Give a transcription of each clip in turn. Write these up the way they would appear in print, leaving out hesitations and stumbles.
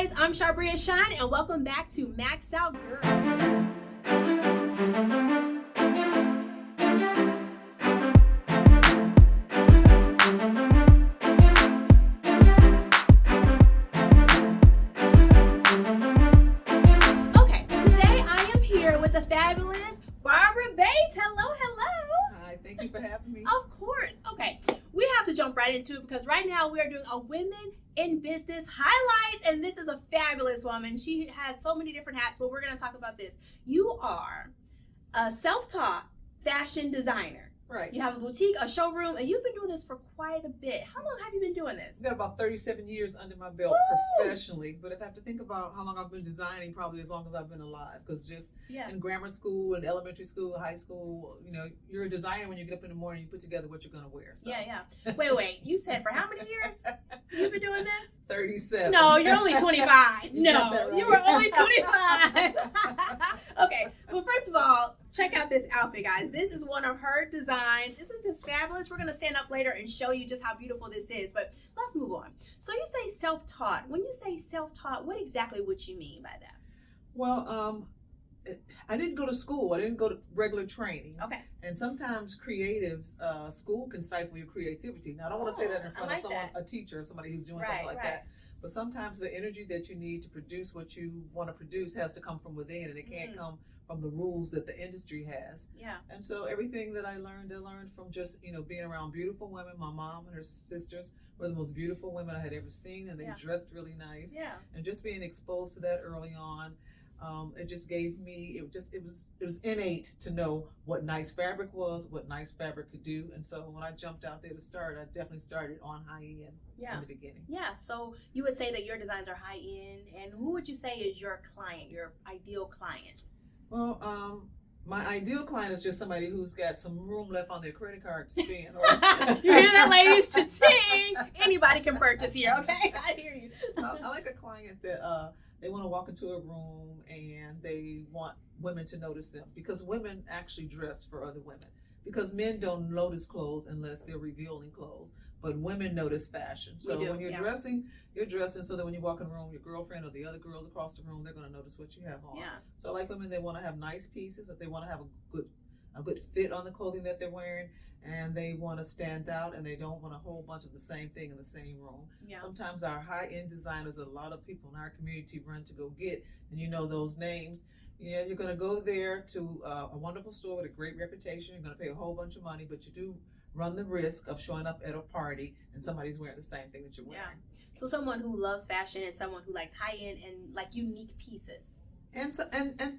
guys, I'm Charbria Shine and welcome back to Max Out Girl. Okay, today I am here with the fabulous Barbara Bates. Hello. Hi, thank you for having me. Of course. Okay, we have to jump right into it because right now we are doing a Women in Business highlights, and this is a fabulous woman. She has so many different hats, but we're going to talk about this. You are a self-taught fashion designer. Right. You have a boutique, a showroom, and you've been doing this for quite a bit. How long have you been doing this? I've got about 37 years under my belt professionally, but if I have to think about how long I've been designing, probably as long as I've been alive, because just in grammar school and elementary school, high school, you're a designer when you get up in the morning, you put together what you're going to wear. So. Yeah. Wait, you said for how many years you've been doing this? 37. No, you're only 25. You got that right. You were only 25. Okay, well, first of all, check out this outfit, guys. This is one of her designs. Isn't this fabulous? We're going to stand up later and show you just how beautiful this is, but let's move on. So you say self-taught. When you say self-taught, what exactly would you mean by that? Well, I didn't go to school. I didn't go to regular training. Okay. And sometimes creatives, school can stifle your creativity. Now, I don't want to say that in front of someone, a teacher, or somebody who's doing something like that. But sometimes the energy that you need to produce what you want to produce has to come from within, and it can't come from the rules that the industry has. Yeah. And so everything that I learned from just, being around beautiful women. My mom and her sisters were the most beautiful women I had ever seen, and they dressed really nice. Yeah. And just being exposed to that early on, it just gave me, it was innate to know what nice fabric was, what nice fabric could do. And so when I jumped out there to start, I definitely started on high end in the beginning. Yeah. So you would say that your designs are high end, and who would you say is your client, your ideal client? Well, my ideal client is just somebody who's got some room left on their credit card to spend. You hear that, ladies? Cha-ching! Anybody can purchase here, okay? I hear you. I like a client that they want to walk into a room and they want women to notice them, because women actually dress for other women. Because men don't notice clothes unless they're revealing clothes, but women notice fashion. So when you're dressing, you're dressing so that when you walk in the room, your girlfriend or the other girls across the room, they're going to notice what you have on. Yeah. So I like women that want to have nice pieces, that they want to have a good fit on the clothing that they're wearing, and they want to stand out, and they don't want a whole bunch of the same thing in the same room. Yeah. Sometimes our high-end designers, a lot of people in our community run to go get, and you know those names. Yeah, you're going to go there to a wonderful store with a great reputation. You're going to pay a whole bunch of money, but you do run the risk of showing up at a party and somebody's wearing the same thing that you're wearing. Yeah. So someone who loves fashion and someone who likes high-end and like unique pieces. And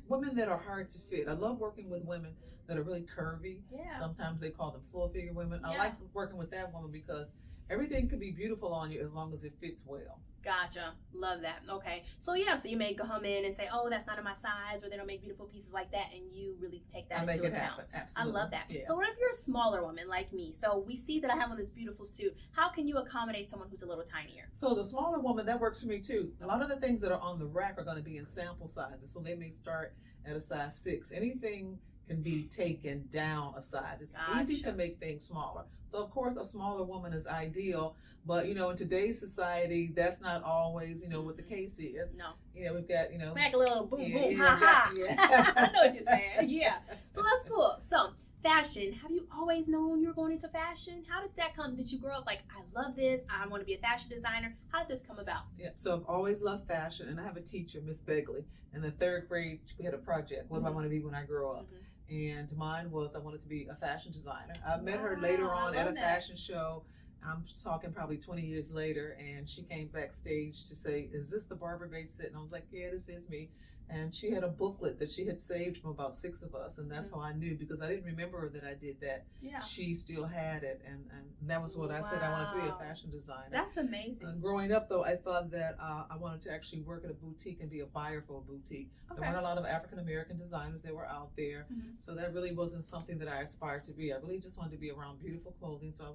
women that are hard to fit. I love working with women that are really curvy. Yeah. Sometimes they call them full figure women. Yeah. I like working with that woman because everything could be beautiful on you as long as it fits well. Gotcha. Love that. Okay. So you may come in and say, oh, that's not in my size, or they don't make beautiful pieces like that, and you really take that into account. Happen. Absolutely. I love that. Yeah. So what if you're a smaller woman like me? So we see that I have on this beautiful suit. How can you accommodate someone who's a little tinier? So the smaller woman, that works for me too. A lot of the things that are on the rack are going to be in sample sizes. So they may start at a size 6. Anything can be taken down a size. It's easy to make things smaller. So of course a smaller woman is ideal, but in today's society, that's not always, what the case is. No. We've got, Back a little boom, ha ha. I know what you're saying. Yeah. So that's cool. So fashion, have you always known you were going into fashion? How did that come? Did you grow up like, I love this, I want to be a fashion designer? How did this come about? Yeah, so I've always loved fashion, and I have a teacher, Miss Begley. In the 3rd grade, we had a project, what do I want to be when I grow up? And mine was I wanted to be a fashion designer. I met her later on at a fashion show. I'm talking probably 20 years later, and she came backstage to say, is this the Barbara Bates set? And I was like, yeah, this is me. And she had a booklet that she had saved from about 6 of us, and that's how I knew, because I didn't remember that I did that. Yeah. She still had it, and that was what I said. I wanted to be a fashion designer. That's amazing. Growing up, though, I thought that I wanted to actually work at a boutique and be a buyer for a boutique. Okay. There weren't a lot of African-American designers that were out there, so that really wasn't something that I aspired to be. I really just wanted to be around beautiful clothing, so I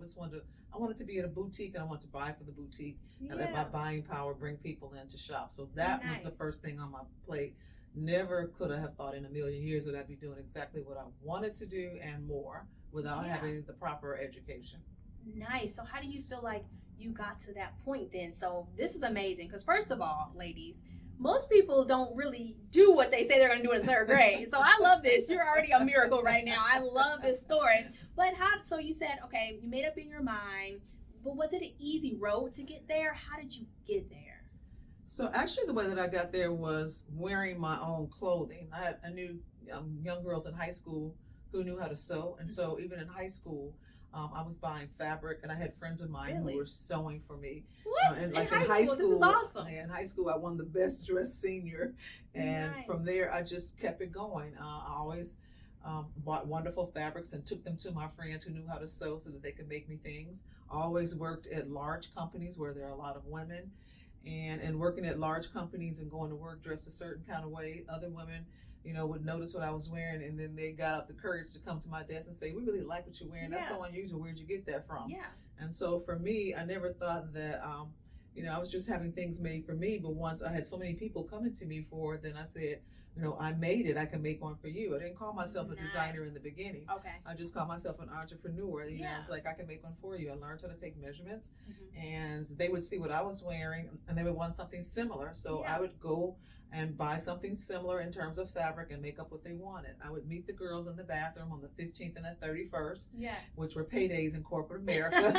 wanted to be at a boutique, and I wanted to buy for the boutique, and let my buying power bring people in to shop. So that was the first thing on my plate. Never could I have thought in a million years that I'd be doing exactly what I wanted to do and more without having the proper education. Nice. So how do you feel like you got to that point then. So this is amazing because first of all, ladies, most people don't really do what they say they're going to do in third grade. So I love this. You're already a miracle right now. I love this story. But so you said, okay, you made up in your mind, but was it an easy road to get there? How did you get there? So actually the way that I got there was wearing my own clothing. I knew young girls in high school who knew how to sew. And so even in high school, I was buying fabric, and I had friends of mine who were sewing for me. What? And in high school? This is awesome. In high school, I won the best dressed senior. And from there, I just kept it going. I always bought wonderful fabrics and took them to my friends who knew how to sew so that they could make me things. I always worked at large companies where there are a lot of women. And working at large companies and going to work dressed a certain kind of way, other women, would notice what I was wearing, and then they got up the courage to come to my desk and say, "We really like what you're wearing. That's so unusual. Where'd you get that from?" Yeah. And so for me, I never thought that, I was just having things made for me. But once I had so many people coming to me for it, then I said, I made it. I can make one for you. I didn't call myself a designer in the beginning. Okay. I just called myself an entrepreneur. It's like, I can make one for you. I learned how to take measurements, and they would see what I was wearing, and they would want something similar. So I would go and buy something similar in terms of fabric and make up what they wanted. I would meet the girls in the bathroom on the 15th and the 31st, which were paydays in corporate America.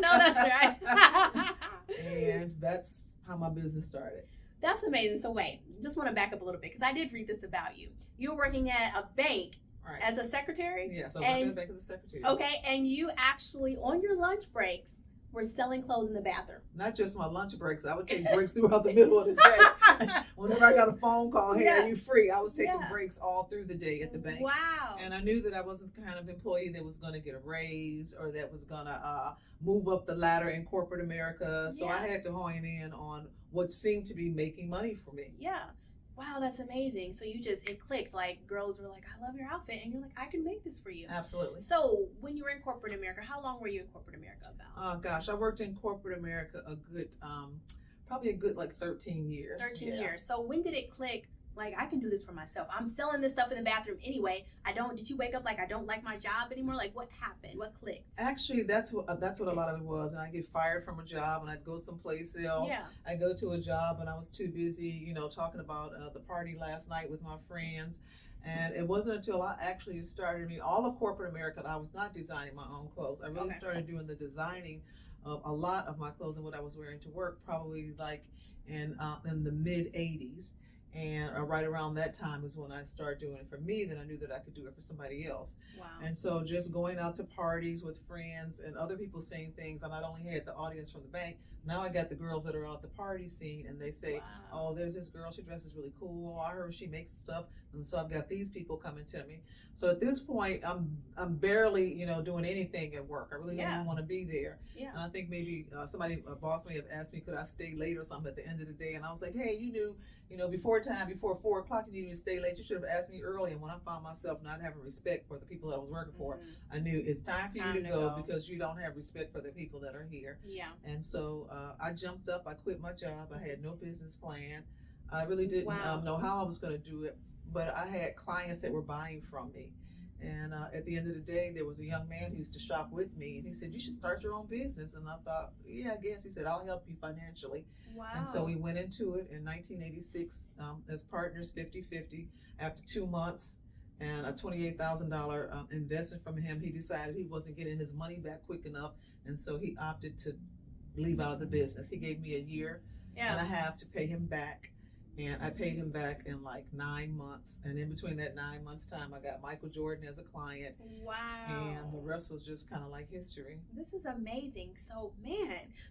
No, that's right. And that's how my business started. That's amazing. So wait, just want to back up a little bit because I did read this about you. You were working at a bank as a secretary? Yes, I was working at a bank as a secretary. Okay, and you actually, on your lunch breaks, were selling clothes in the bathroom. Not just my lunch breaks. I would take breaks throughout the middle of the day. Whenever I got a phone call, "Hey, are you free?" I was taking breaks all through the day at the bank. Wow. And I knew that I wasn't the kind of employee that was going to get a raise or that was going to move up the ladder in corporate America. So I had to hone in on what seemed to be making money for me. Yeah. Wow, that's amazing. So it clicked, like girls were like, "I love your outfit," and you're like, "I can make this for you." Absolutely. So when you were in corporate America, how long were you in corporate America about? Oh gosh, I worked in corporate America probably a good like 13 years. 13 years. So when did it click? Like, I can do this for myself. I'm selling this stuff in the bathroom anyway. Did you wake up like, I don't like my job anymore? Like, what happened? What clicked? Actually, that's what a lot of it was. And I get fired from a job and I'd go someplace else. Yeah. I go to a job and I was too busy, talking about the party last night with my friends. And it wasn't until I actually started, all of corporate America, I was not designing my own clothes. I really started doing the designing of a lot of my clothes and what I was wearing to work, probably like in the mid 80s. And right around that time is when I started doing it for me. Then I knew that I could do it for somebody else. Wow. And so just going out to parties with friends and other people saying things, I not only had the audience from the bank, now I got the girls that are out at the party scene and they say, "Oh, there's this girl, she dresses really cool. I heard she makes stuff." And so I've got these people coming to me. So at this point, I'm barely, doing anything at work. I really don't even want to be there. Yeah. And I think maybe a boss may have asked me, could I stay late or something at the end of the day? And I was like, "Hey, you knew, before 4 o'clock, you needed to stay late. You should have asked me early." And when I found myself not having respect for the people that I was working for, I knew it's time for you to go because you don't have respect for the people that are here. Yeah. And so I jumped up. I quit my job. I had no business plan. I really didn't know how I was going to do it, but I had clients that were buying from me. And at the end of the day, there was a young man who used to shop with me, and he said, "You should start your own business." And I thought, "Yeah, I guess." He said, "I'll help you financially." Wow. And so we went into it in 1986 as partners, 50-50. After 2 months and a $28,000 investment from him, he decided he wasn't getting his money back quick enough, and so he opted to leave out of the business. He gave me a year and a half to pay him back. And I paid him back in like 9 months. And in between that 9 months time, I got Michael Jordan as a client. Wow. And the rest was just kind of like history. This is amazing. So,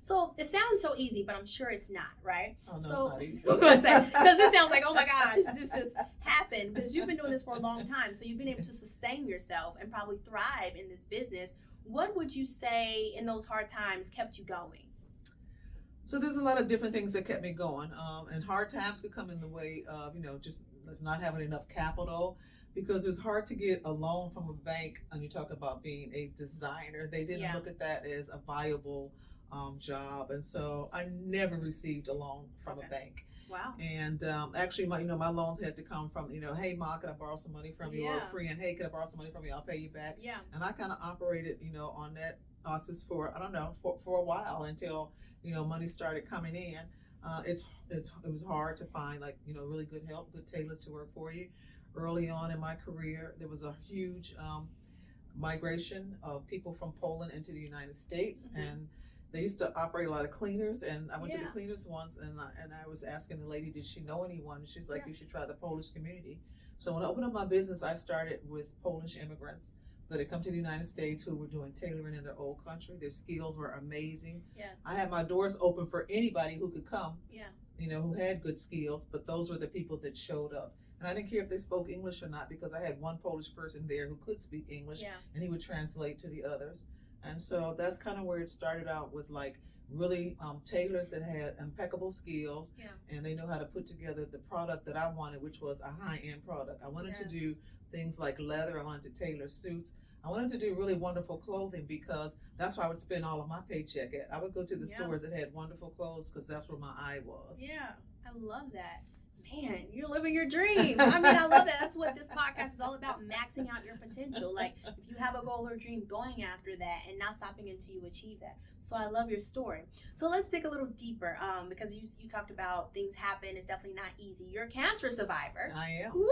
so it sounds so easy, but I'm sure it's not, right? Oh, no, so, it's not easy. Because it sounds like, oh my gosh, this just happened. Because you've been doing this for a long time. So you've been able to sustain yourself and probably thrive in this business. What would you say in those hard times kept you going? So there's a lot of different things that kept me going. And hard times could come in the way of, just not having enough capital, because it's hard to get a loan from a bank. And you talk about being a designer. They didn't look at that as a viable job. And so I never received a loan from a bank. Wow. And actually, my loans had to come from, "Hey, Ma, can I borrow some money from you?" Or a friend, "Hey, can I borrow some money from you? I'll pay you back." Yeah. And I kind of operated, on that hospice for, I don't know, for a while until, money started coming in. It was hard to find, like, really good help, good tailors to work for you. Early on in my career, there was a huge migration of people from Poland into the United States, and they used to operate a lot of cleaners. And I went to the cleaners once, and I was asking the lady, did she know anyone? And she's like, you should try the Polish community. So when I opened up my business, I started with Polish immigrants that had come to the United States who were doing tailoring in their old country. Their skills were amazing. Yeah. I had my doors open for anybody who could come, yeah. Who had good skills, but those were the people that showed up. And I didn't care if they spoke English or not, because I had one Polish person there who could speak English, and he would translate to the others. And so that's kind of where it started out, with like really tailors that had impeccable skills, and they know how to put together the product that I wanted, which was a high-end product. I wanted to do things like leather. I wanted to tailor suits. I wanted to do really wonderful clothing, because that's where I would spend all of my paycheck at. I would go to the stores that had wonderful clothes, because that's where my eye was. Yeah, I love that. Man, you're living your dream. I mean, I love that. That's what this podcast is all about, maxing out your potential. Like, if you have a goal or dream, going after that and not stopping until you achieve that. So I love your story. So let's dig a little deeper, because you talked about things happen. It's definitely not easy. You're a cancer survivor. I am. Woo!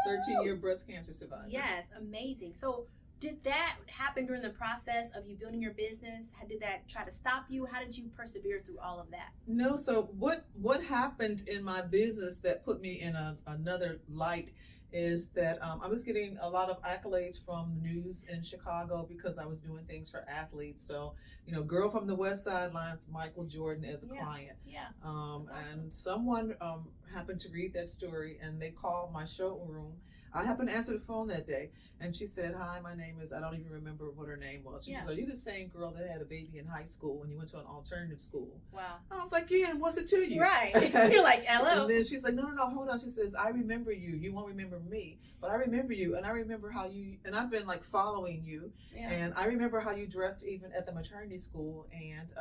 I'm a 13-year breast cancer survivor. Yes, amazing. So did that happen during the process of you building your business? Did that try to stop you? How did you persevere through all of that? No, so what happened in my business that put me in another light is that I was getting a lot of accolades from the news in Chicago, because I was doing things for athletes. So, girl from the West Sidelines, Michael Jordan as a client. Yeah. Awesome. And Awesome. Someone happened to read that story, and they called my showroom. I happened to answer the phone that day, and she said, hi, my name is, I don't even remember what her name was. She says, are you the same girl that had a baby in high school when you went to an alternative school? Wow. I was like, yeah, and what's it to you? Right. You're like, hello. And then she's like, no, hold on. She says, I remember you. You won't remember me, but I remember you. And I remember how you, and I've been like following you. Yeah. And I remember how you dressed even at the maternity school. And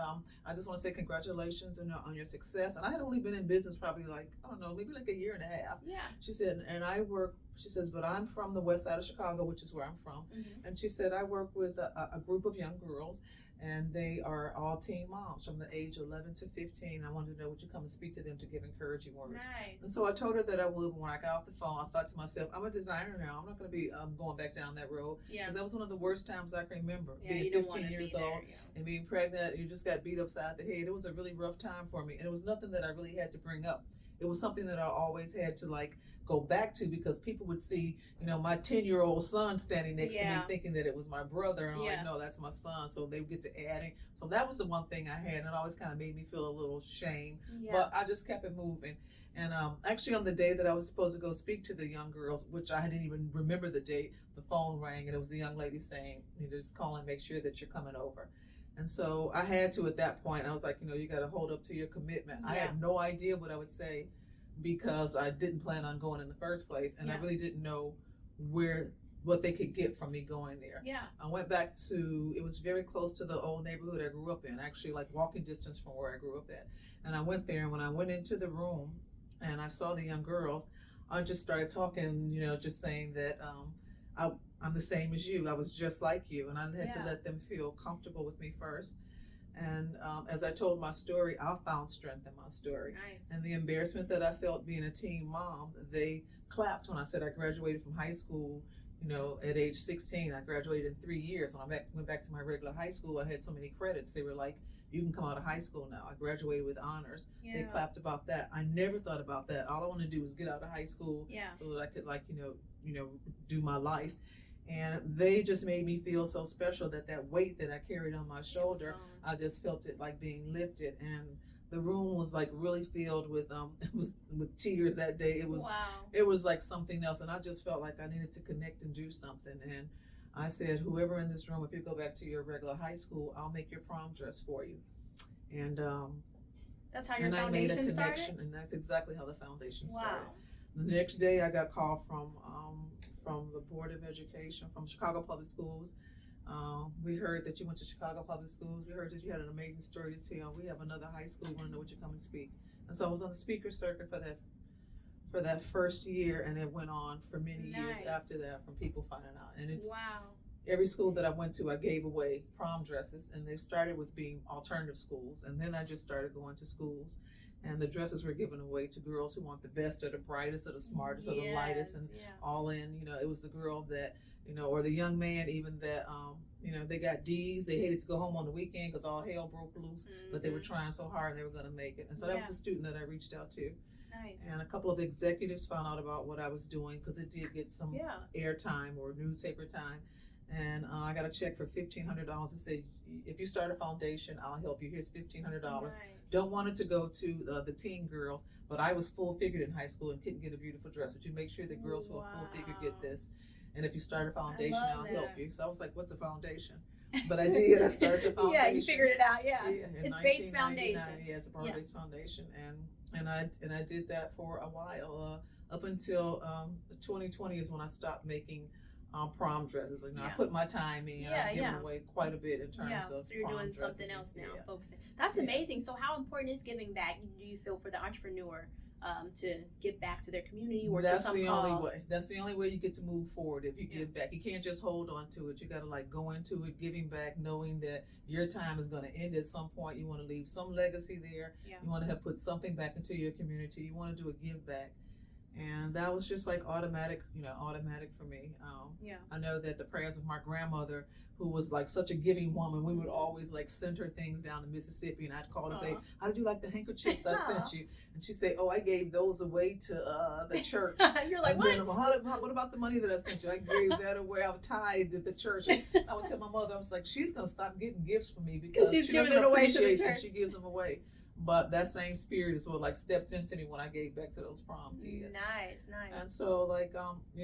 I just want to say congratulations on your success. And I had only been in business probably like, I don't know, maybe like a year and a half. Yeah. She said, and I work, she says, but I'm from the west side of Chicago, which is where I'm from. Mm-hmm. And she said, I work with a group of young girls, and they are all teen moms from the age 11 to 15. I wanted to know, would you come and speak to them to give encouraging words? Nice. And so I told her that I would. When I got off the phone, I thought to myself, I'm a designer now. I'm not going to be going back down that road. Yeah. Because that was one of the worst times I can remember. Yeah, being 15 years old and being pregnant, you just got beat upside the head. It was a really rough time for me. And it was nothing that I really had to bring up. It was something that I always had to like go back to, because people would see, my 10-year-old son standing next to me thinking that it was my brother, and I'm like, no, that's my son. So they would get to adding. So that was the one thing I had, and it always kind of made me feel a little shame, but I just kept it moving. And actually on the day that I was supposed to go speak to the young girls, which I didn't even remember the date, the phone rang, and it was the young lady saying, just call and make sure that you're coming over. And so I had to, at that point, I was like, you got to hold up to your commitment. I had no idea what I would say, because I didn't plan on going in the first place, and I really didn't know what they could get from me going there. Yeah. I went back to, it was very close to the old neighborhood I grew up in, actually like walking distance from where I grew up at. And I went there, and when I went into the room and I saw the young girls, I just started talking, just saying that I'm the same as you. I was just like you, and I had to let them feel comfortable with me first. And as I told my story, I found strength in my story. Nice. And the embarrassment that I felt being a teen mom, they clapped when I said I graduated from high school, at age 16. I graduated in 3 years. When I went back to my regular high school, I had so many credits. They were like, you can come out of high school now. I graduated with honors. Yeah. They clapped about that. I never thought about that. All I wanted to do was get out of high school so that I could do my life. And they just made me feel so special, that weight that I carried on my shoulder, I just felt it like being lifted. And the room was like really filled with with tears that day. It was like something else, and I just felt like I needed to connect and do something. And I said, whoever in this room, if you go back to your regular high school, I'll make your prom dress for you. And that's how your foundation started? I made a connection, and that's exactly how the foundation started. The next day, I got a call from the Board of Education, from Chicago Public Schools. We heard that you went to Chicago Public Schools. We heard that you had an amazing story to tell. We have another high school. We want to know what you come and speak. And so I was on the speaker circuit for that first year, and it went on for many years after that, from people finding out. And every school that I went to, I gave away prom dresses, and they started with being alternative schools, and then I just started going to schools, and the dresses were given away to girls who want the best or the brightest or the smartest or the lightest, and all in, it was the girl that, or the young man even that, they got D's. They hated to go home on the weekend because all hell broke loose, but they were trying so hard and they were going to make it. And so that was a student that I reached out to. Nice. And a couple of executives found out about what I was doing because it did get some airtime or newspaper time. And I got a check for $1,500 and said, if you start a foundation, I'll help you. Here's $1,500. Nice. Don't want it to go to the teen girls, but I was full figured in high school and couldn't get a beautiful dress. Would you make sure that girls who are full figured get this? And if you start a foundation, I'll help you. So I was like, what's a foundation? But I did. I started the foundation. Yeah, you figured it out. Yeah, it's Bates Foundation. Yeah, it's a part of Bates Foundation, and I did that for a while up until 2020 is when I stopped making prom dresses. Like, I put my time in. I've given away quite a bit in terms of so you're prom doing dresses something else now, focusing. That's amazing. So how important is giving back, do you feel, for the entrepreneur to give back to their community or to some cause? Only way. That's the only way you get to move forward, if you give back. You can't just hold on to it. You got to go into it, giving back, knowing that your time is going to end at some point. You want to leave some legacy there. You want to have put something back into your community. You want to do a give back. And that was just automatic for me. I know that the prayers of my grandmother, who was such a giving woman, we would always send her things down to Mississippi, and I'd call her and say, how did you like the handkerchiefs I sent you? And she'd say, oh, I gave those away to the church. You're like, what? What about the money that I sent you? I gave that away. I tithed at the church. And I would tell my mother, I was like, she's going to stop getting gifts from me because she's she giving doesn't it away to appreciate the church. that she gives them away. But that same spirit is what stepped into me when I gave back to those prom kids. Nice. And so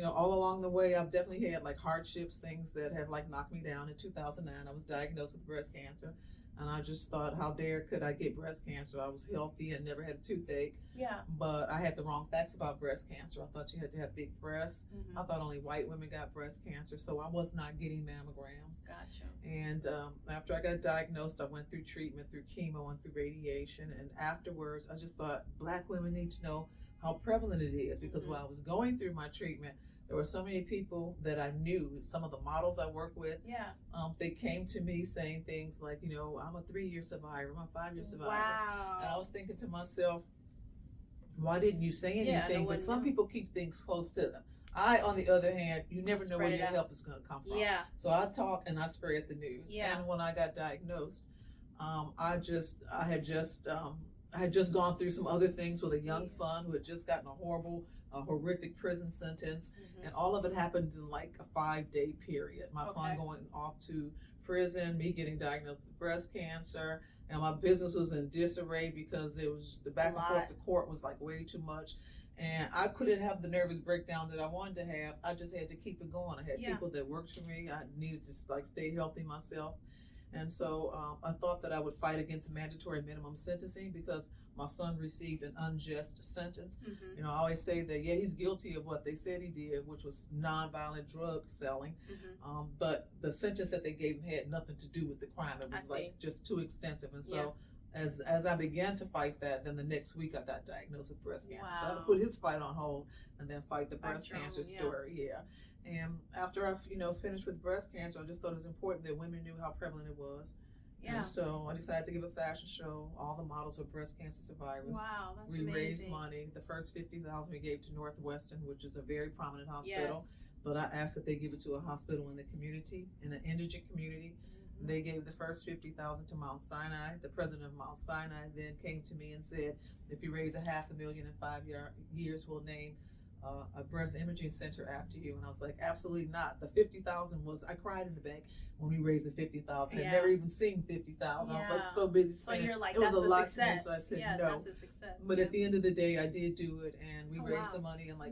all along the way, I've definitely had hardships, things that have knocked me down. In 2009, I was diagnosed with breast cancer, and I just thought, how dare could I get breast cancer? I was healthy and never had a toothache. Yeah. But I had the wrong facts about breast cancer. I thought you had to have big breasts. I thought only white women got breast cancer, so I was not getting mammograms. Gotcha. And after I got diagnosed, I went through treatment, through chemo and through radiation. And afterwards, I just thought Black women need to know how prevalent it is, because while I was going through my treatment, there were so many people that I knew, some of the models I work with, they came to me saying things like, I'm a 3-year survivor, I'm a 5-year survivor. Wow. And I was thinking to myself, why didn't you say anything? But some people keep things close to them. I, on the other hand, you never know where your help is going to come from. Yeah. So I talk and I spread the news. Yeah. And when I got diagnosed, I had just gone through some other things with a young son who had just gotten a horrific prison sentence, and all of it happened in a 5-day period. My son going off to prison, me getting diagnosed with breast cancer, and my business was in disarray because it was the back and forth to court was way too much. And I couldn't have the nervous breakdown that I wanted to have. I just had to keep it going. I had people that worked for me. I needed to stay healthy myself. And so I thought that I would fight against mandatory minimum sentencing because my son received an unjust sentence. I always say that, he's guilty of what they said he did, which was nonviolent drug selling. But the sentence that they gave him had nothing to do with the crime. It was just too extensive. And so as I began to fight that, then the next week I got diagnosed with breast cancer. So I had to put his fight on hold and then fight the breast cancer story. And after I, finished with breast cancer, I just thought it was important that women knew how prevalent it was. And so I decided to give a fashion show. All the models were breast cancer survivors. Wow, that's we amazing. Raised money. The first $50,000 we gave to Northwestern, which is a very prominent hospital. But I asked that they give it to a hospital in the community, in an indigent community. They gave the first $50,000 to Mount Sinai. The president of Mount Sinai then came to me and said, if you raise $500,000 in 5 years, we'll name a breast imaging center after you. And I was like, absolutely not. The $50,000 was, I cried in the bank when we raised the $50,000. I'd never even seen $50,000. I was so busy spending. So you're like, it was that's a lot success. to me, so I said no. That's a success. But at the end of the day, I did do it, and we raised the money in 4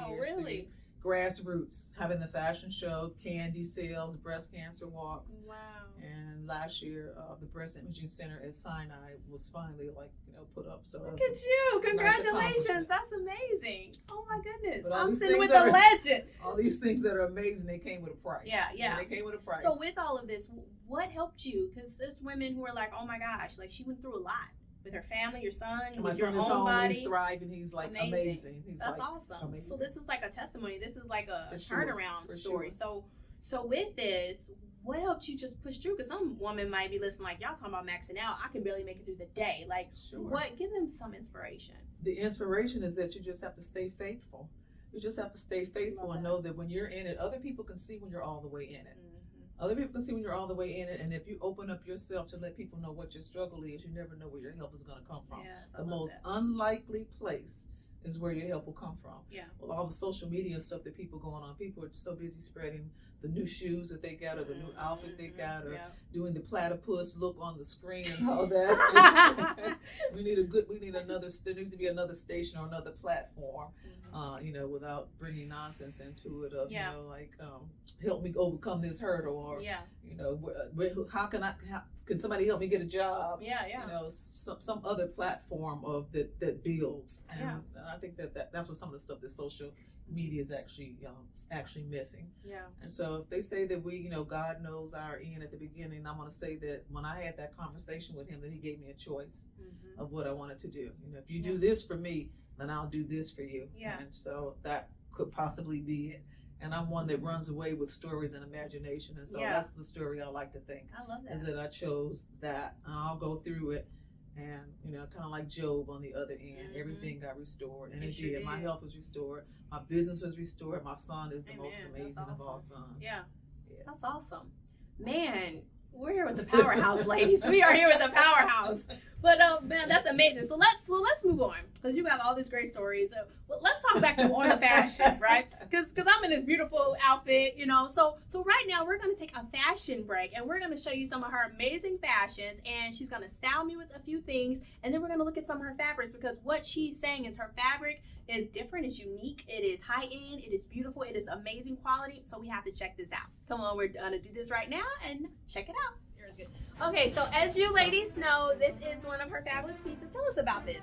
years. Really? Grassroots, having the fashion show, candy sales, breast cancer walks. Wow. And last year, the breast imaging center at Sinai was finally put up. So look at you! Congratulations! That's amazing. Oh my goodness! I'm sitting with a legend. All these things that are amazing, they came with a price. Yeah. And they came with a price. So with all of this, what helped you? Because there's women who are like, oh my gosh, she went through a lot. With her family, your son, with your own body. He's thriving. He's amazing. That's awesome. Amazing. So this is a testimony. This is a turnaround story. Sure. So with this, what helped you just push through? Because some woman might be listening like, y'all talking about maxing out. I can barely make it through the day. Like, what? Give them some inspiration. The inspiration is that you just have to stay faithful. You just have to stay faithful and know that when you're in it, other people can see when you're all the way in it. Other people can see when you're all the way in it, and if you open up yourself to let people know what your struggle is, you never know where your help is going to come from. Yes, the most unlikely place is where your help will come from. Yeah. Well, all the social media stuff that people going on, people are so busy spreading the new shoes that they got, or the new outfit they got, or doing the platypus look on the screen and all that. There needs to be another station or another platform, without bringing nonsense into it of, help me overcome this hurdle, or, how can somebody help me get a job? Some other platform of that builds. And I think that's what some of the stuff that social media is actually missing. And so if they say that God knows our end at the beginning, I'm going to say that when I had that conversation with him, that he gave me a choice of what I wanted to do. If you do this for me, then I'll do this for you. And so that could possibly be it. And I'm one that runs away with stories and imagination. And so that's the story I like to think. I love that. Is that I chose that, and I'll go through it. And, kind of like Job on the other end, everything got restored. And it did. My health was restored. My business was restored. My son is the most amazing of all sons. Yeah. That's awesome. Man, we're here with the powerhouse, ladies. We are here with the powerhouse. But, man, that's amazing. So let's move on, because you got all these great stories. Well, let's talk back to on the fashion, right? Because I'm in this beautiful outfit, So right now we're going to take a fashion break, and we're going to show you some of her amazing fashions, and she's going to style me with a few things, and then we're going to look at some of her fabrics, because what she's saying is her fabric is different, it's unique, it is high-end, it is beautiful, it is amazing quality, so we have to check this out. Come on, we're going to do this right now and check it out. Okay, so as you ladies know, this is one of her fabulous pieces. Tell us about this.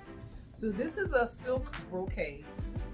So this is a silk brocade.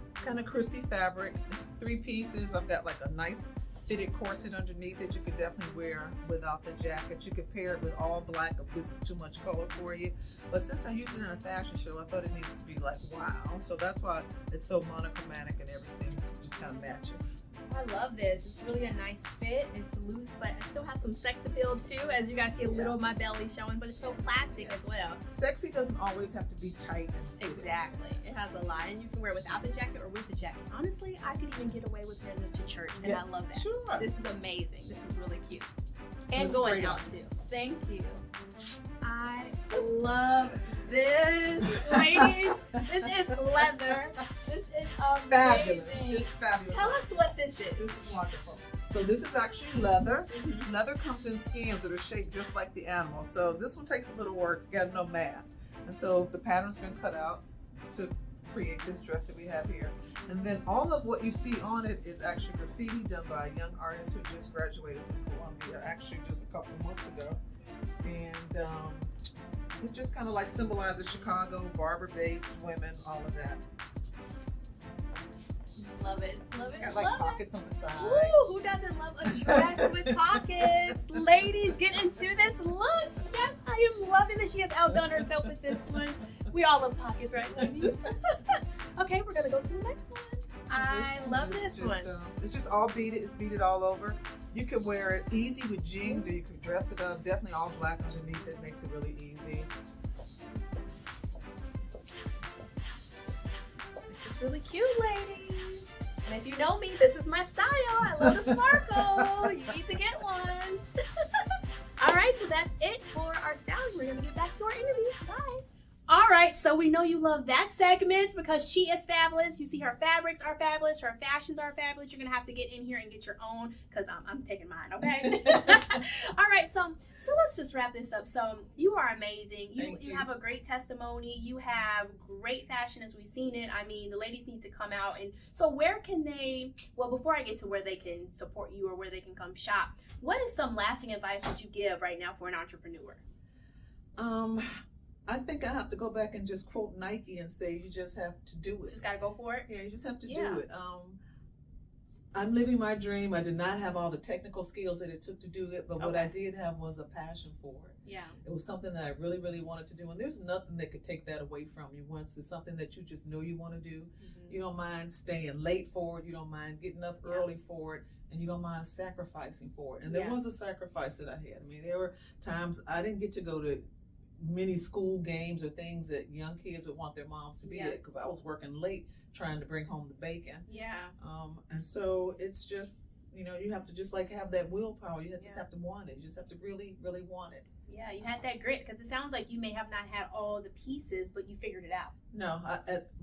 It's kind of crispy fabric. It's 3 pieces. I've got like a nice fitted corset underneath it. You could definitely wear without the jacket. You could pair it with all black if this is too much color for you. But since I used it in a fashion show, I thought it needed to be like wow. So that's why it's so monochromatic and everything just kind of matches. I love this. It's really a nice fit. It's loose, but it still has some sex appeal too. As you guys see a little of my belly showing, but it's so classic as well. Sexy doesn't always have to be tight. Exactly. It has a lot, and you can wear it without the jacket or with the jacket. Honestly, I could even get away with wearing this to church, and I love that. Sure. This is amazing. This is really cute. And going out too. Thank you. I love this, ladies. This is leather. This is amazing. Fabulous. It's fabulous. Tell us what this is. This is wonderful. So this is actually leather. Leather comes in skins that are shaped just like the animal. So this one takes a little work. You gotta know math. And so the pattern's been cut out to create this dress that we have here. And then all of what you see on it is actually graffiti done by a young artist who just graduated from Columbia, actually just a couple months ago. And it just kind of like symbolizes Chicago, Barbara Bates, women, all of that. Love it. Love it. It's got like pockets on the side. Ooh, who doesn't love a dress with pockets? Ladies, get into this look. Yes, I am loving this. She has outdone herself with this one. We all love pockets, right, ladies? Okay, we're going to go to the next one. I love this one. It's just all beaded. It's beaded all over. You can wear it easy with jeans, or you can dress it up. Definitely all black underneath it makes it really easy. This is really cute, ladies. And if you know me, this is my style. I love the sparkle. You need to get one. All right, so that's it for our styling. We're going to get back to our interview. Bye. All right, so we know you love that segment because she is fabulous. You see her fabrics are fabulous. Her fashions are fabulous. You're going to have to get in here and get your own because I'm taking mine, okay? All right, so let's just wrap this up. So you are amazing. You have a great testimony. You have great fashion as we've seen it. I mean, the ladies need to come out. And so where can they, well, before I get to where they can support you or where they can come shop, what is some lasting advice that you give right now for an entrepreneur? I think I have to go back and just quote Nike and say you just have to do it. Just got to go for it? Yeah, you just have to do it. I'm living my dream. I did not have all the technical skills that it took to do it, but what I did have was a passion for it. Yeah. It was something that I really, really wanted to do, and there's nothing that could take that away from you once it's something that you just know you want to do. You don't mind staying late for it. You don't mind getting up early for it. and you don't mind sacrificing for it. And there Yeah. was a sacrifice that I had. I mean, there were times I didn't get to go to many school games or things that young kids would want their moms to be Yeah. at, because I was working late trying to bring home the bacon. Yeah. And so it's just, you have to just like have that willpower. You just Yeah. have to want it. You just have to really, really want it. Yeah, you had that grit, because it sounds like you may have not had all the pieces, but you figured it out. No,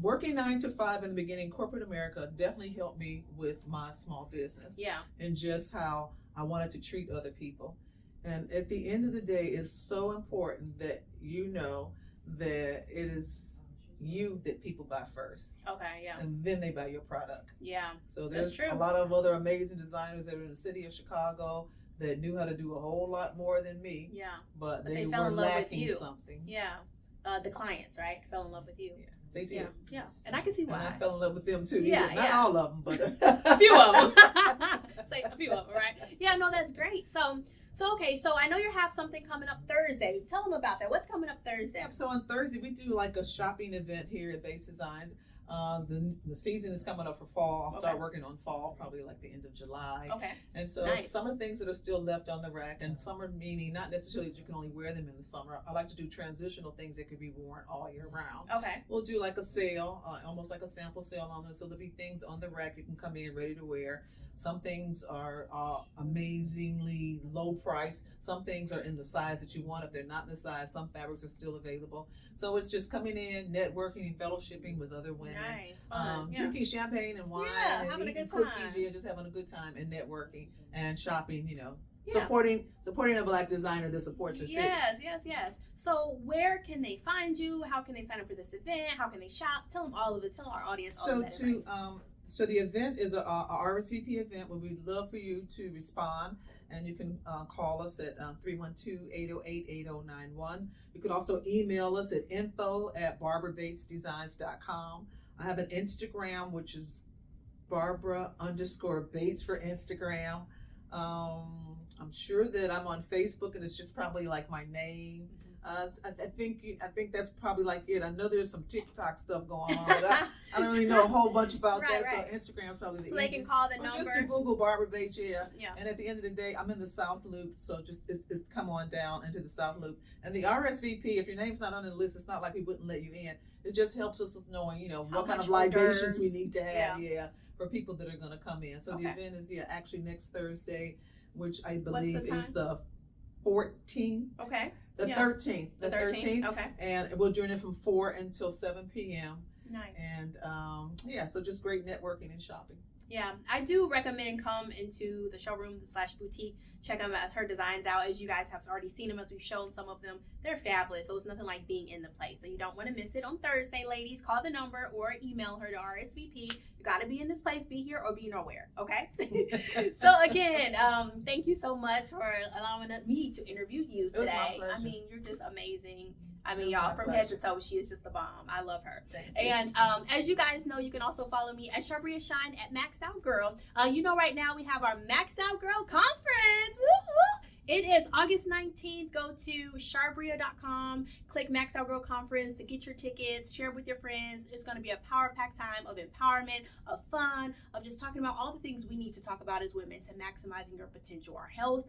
working 9 to 5 in the beginning, corporate America definitely helped me with my small business. Yeah. And just how I wanted to treat other people. And at the end of the day, it's so important that you know that it is you that people buy first. Okay, yeah. And then they buy your product. Yeah. So there's true. a lot of other amazing designers that are in the city of Chicago that knew how to do a whole lot more than me. Yeah. But they they fell were in love with lacking you. something. Yeah. The clients, right? Fell in love with you. Yeah, they did. Yeah. Yeah. And I can see why. And I fell in love with them too. Yeah, Not yeah. all of them, but A few of them. Say a few of them, right? Yeah, no, that's great. So okay, so I know you have something coming up Thursday. Tell them about that. What's coming up Thursday? Yep, so on Thursday we do like a shopping event here at Base Designs. The season is coming up for fall. I'll start Okay. working on fall probably like the end of July. Okay. And so Nice. some of the things that are still left on the rack, and summer meaning not necessarily that you can only wear them in the summer. I like to do transitional things that could be worn all year round. Okay. We'll do like a sale, almost like a sample sale on this. So there'll be things on the rack you can come in ready to wear. Some things are amazingly low price. Some things are in the size that you want. If they're not in the size, some fabrics are still available. So it's just coming in, networking, and fellowshipping with other women. Nice. Fun. Yeah. Drinking champagne and wine, Yeah, and having a eating good cookies. time. Yeah, just having a good time and networking and shopping. Yeah. Supporting a Black designer that supports her city. Yes. So where can they find you? How can they sign up for this event? How can they shop? Tell them all of it. Tell our audience all of that advice. So the event is a RSVP event where we'd love for you to respond, and you can call us at 312-808-8091. You can also email us at info@barbarabatesdesigns.com. I have an Instagram, which is Barbara_Bates for Instagram. I'm sure that I'm on Facebook, and it's just probably like my name. I think that's probably like it. I know there's some TikTok stuff going on, but I don't really know a whole bunch about that. Right. So Instagram's probably the So easiest. they can call the Or number. just to Google Barbara Bates, yeah. Yeah. And at the end of the day, I'm in the South Loop, so just it's come on down into the South Loop. And the RSVP, if your name's not on the list, it's not like we wouldn't let you in. It just helps us with knowing, what kind of libations we need to have, for people that are going to come in. So the event is actually next Thursday, which I believe is the 14th. Okay. The 13th. The 13th. Okay. And we're doing it from 4 until 7 p.m. Nice. And so just great networking and shopping. Yeah, I do recommend come into the showroom/boutique. Check her designs out. As you guys have already seen them, as we've shown some of them, they're fabulous. So it's nothing like being in the place. So you don't want to miss it on Thursday, ladies. Call the number or email her to RSVP. You got to be in this place, be here, or be nowhere. Okay. So again, thank you so much for allowing me to interview you today. It was my pleasure. I mean, you're just amazing. I mean, y'all, from head to toe, she is just the bomb. I love her. Thank you. And as you guys know, you can also follow me at Charbria Shine at Max Out Girl. Right now we have our Max Out Girl Conference. Woo-hoo! It is August 19th. Go to charbria.com, click Max Out Girl Conference to get your tickets, share it with your friends. It's going to be a power-packed time of empowerment, of fun, of just talking about all the things we need to talk about as women to maximizing your potential. Our health,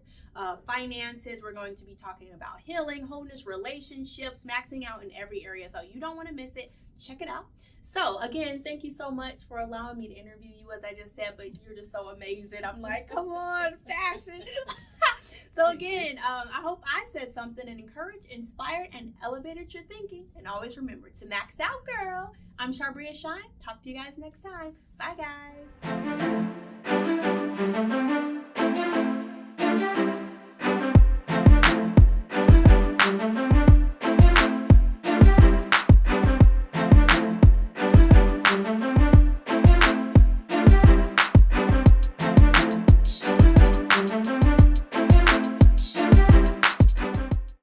finances. We're going to be talking about healing, wholeness, relationships, maxing out in every area. So you don't want to miss it. Check it out. So again, thank you so much for allowing me to interview you, as I just said, but you're just so amazing. I'm like, come on, fashion. So again, I hope I said something and encouraged, inspired, and elevated your thinking. And always remember to max out, girl. I'm Charbria Shine. Talk to you guys next time. Bye, guys.